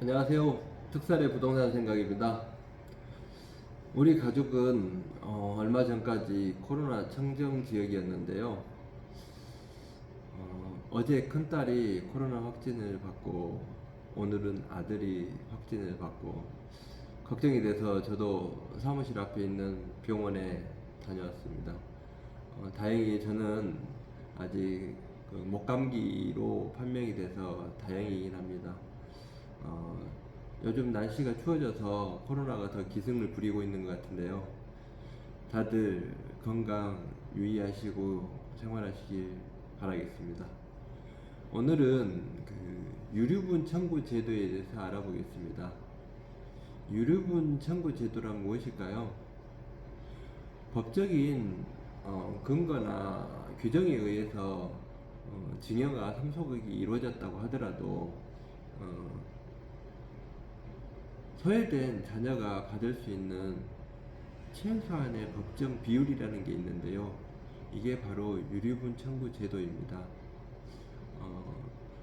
안녕하세요. 특살의 부동산 생각입니다. 우리 가족은 얼마 전까지 코로나 청정 지역이었는데요. 어제 큰딸이 코로나 확진을 받고 오늘은 아들이 확진을 받고 걱정이 돼서 저도 사무실 앞에 있는 병원에 다녀왔습니다. 다행히 저는 아직 그 목감기로 판명이 돼서 다행이긴 합니다. 어, 요즘 날씨가 추워져서 코로나가 더 기승을 부리고 있는 것 같은데요. 다들 건강 유의하시고 생활하시길 바라겠습니다. 오늘은 그 유류분 청구 제도에 대해서 알아보겠습니다. 유류분 청구 제도란 무엇일까요? 법적인 근거나 규정에 의해서 증여가 상속이 이루어졌다고 하더라도 어, 소외된 자녀가 받을 수 있는 최소한의 법정 비율이라는 게 있는데요. 이게 바로 유류분 청구 제도입니다.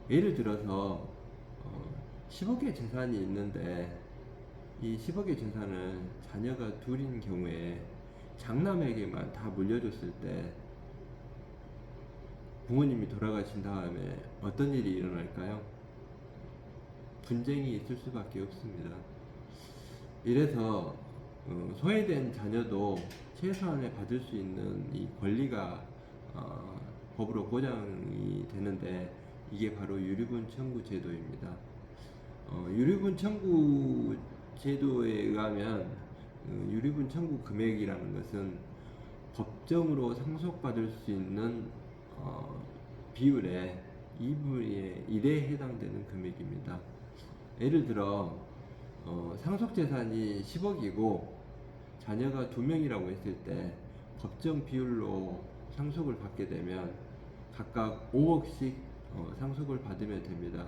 예를 들어서 10억의 재산이 있는데 이 10억의 재산을 자녀가 둘인 경우에 장남에게만 다 물려줬을 때 부모님이 돌아가신 다음에 어떤 일이 일어날까요? 분쟁이 있을 수밖에 없습니다. 이래서 소외된 자녀도 최소한의 받을 수 있는 이 권리가 법으로 보장이 되는데 이게 바로 유류분 청구 제도입니다. 유류분 청구 제도에 의하면 유류분 청구 금액이라는 것은 법정으로 상속받을 수 있는 비율의 2분의 1에 해당되는 금액입니다. 예를 들어 상속재산이 10억이고 자녀가 2명이라고 했을 때 법정 비율로 상속을 받게 되면 각각 5억씩 상속을 받으면 됩니다.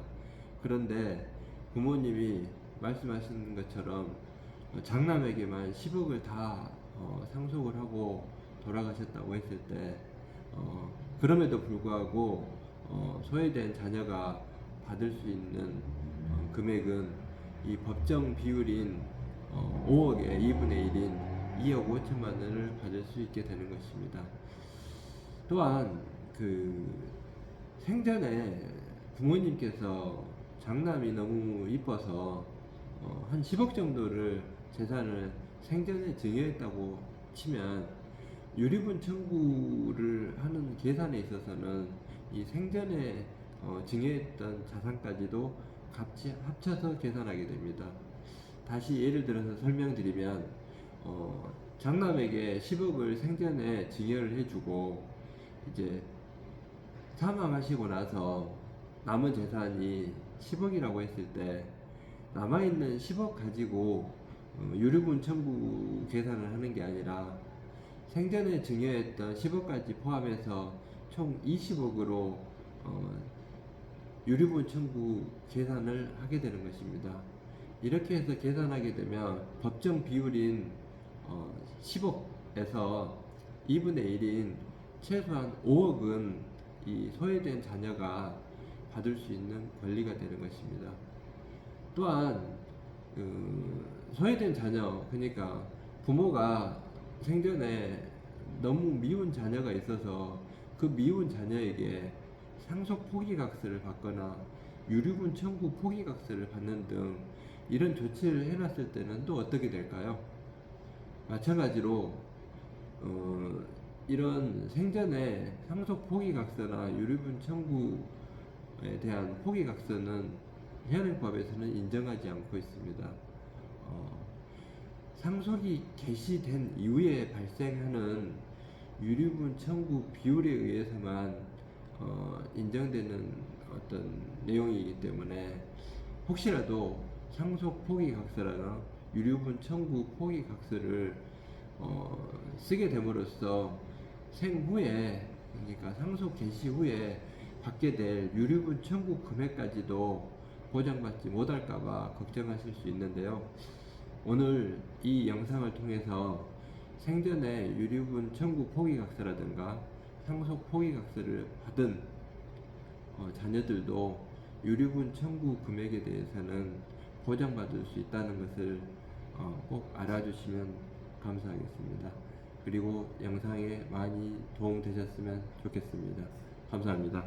그런데 부모님이 말씀하신 것처럼 장남에게만 10억을 다 상속을 하고 돌아가셨다고 했을 때 그럼에도 불구하고 소외된 자녀가 받을 수 있는 금액은 이 법정 비율인 5억의 2분의 1인 2억 5천만 원을 받을 수 있게 되는 것입니다. 또한 그 생전에 부모님께서 장남이 너무 이뻐서 한 10억 정도를 재산을 생전에 증여했다고 치면 유류분 청구를 하는 계산에 있어서는 이 생전에 증여했던 자산까지도 같이 합쳐서 계산하게 됩니다. 다시 예를 들어서 설명드리면 장남에게 10억을 생전에 증여를 해주고 이제 사망하시고 나서 남은 재산이 10억이라고 했을 때 남아있는 10억 가지고 유류분 청구 계산을 하는 게 아니라 생전에 증여했던 10억까지 포함해서 총 20억으로 유류분 청구 계산을 하게 되는 것입니다. 이렇게 해서 계산하게 되면 법정 비율인 10억에서 2분의 1인 최소한 5억은 이 소외된 자녀가 받을 수 있는 권리가 되는 것입니다. 또한 소외된 자녀, 그러니까 부모가 생전에 너무 미운 자녀가 있어서 그 미운 자녀에게 상속 포기각서를 받거나 유류분 청구 포기각서를 받는 등 이런 조치를 해놨을 때는 또 어떻게 될까요? 마찬가지로 이런 생전에 상속 포기각서나 유류분 청구에 대한 포기각서는 현행법에서는 인정하지 않고 있습니다. 상속이 개시된 이후에 발생하는 유류분 청구 비율에 의해서만 인정되는 어떤 내용이기 때문에 혹시라도 상속 포기각서나 유류분 청구 포기각서를 쓰게 됨으로써 생후에, 그러니까 상속 개시 후에 받게 될 유류분 청구 금액까지도 보장받지 못할까봐 걱정하실 수 있는데요. 오늘 이 영상을 통해서 생전에 유류분 청구 포기각서라든가 상속 포기각서를 받은 자녀들도 유류분 청구 금액에 대해서는 보장받을 수 있다는 것을 꼭 알아주시면 감사하겠습니다. 그리고 영상에 많이 도움되셨으면 좋겠습니다. 감사합니다.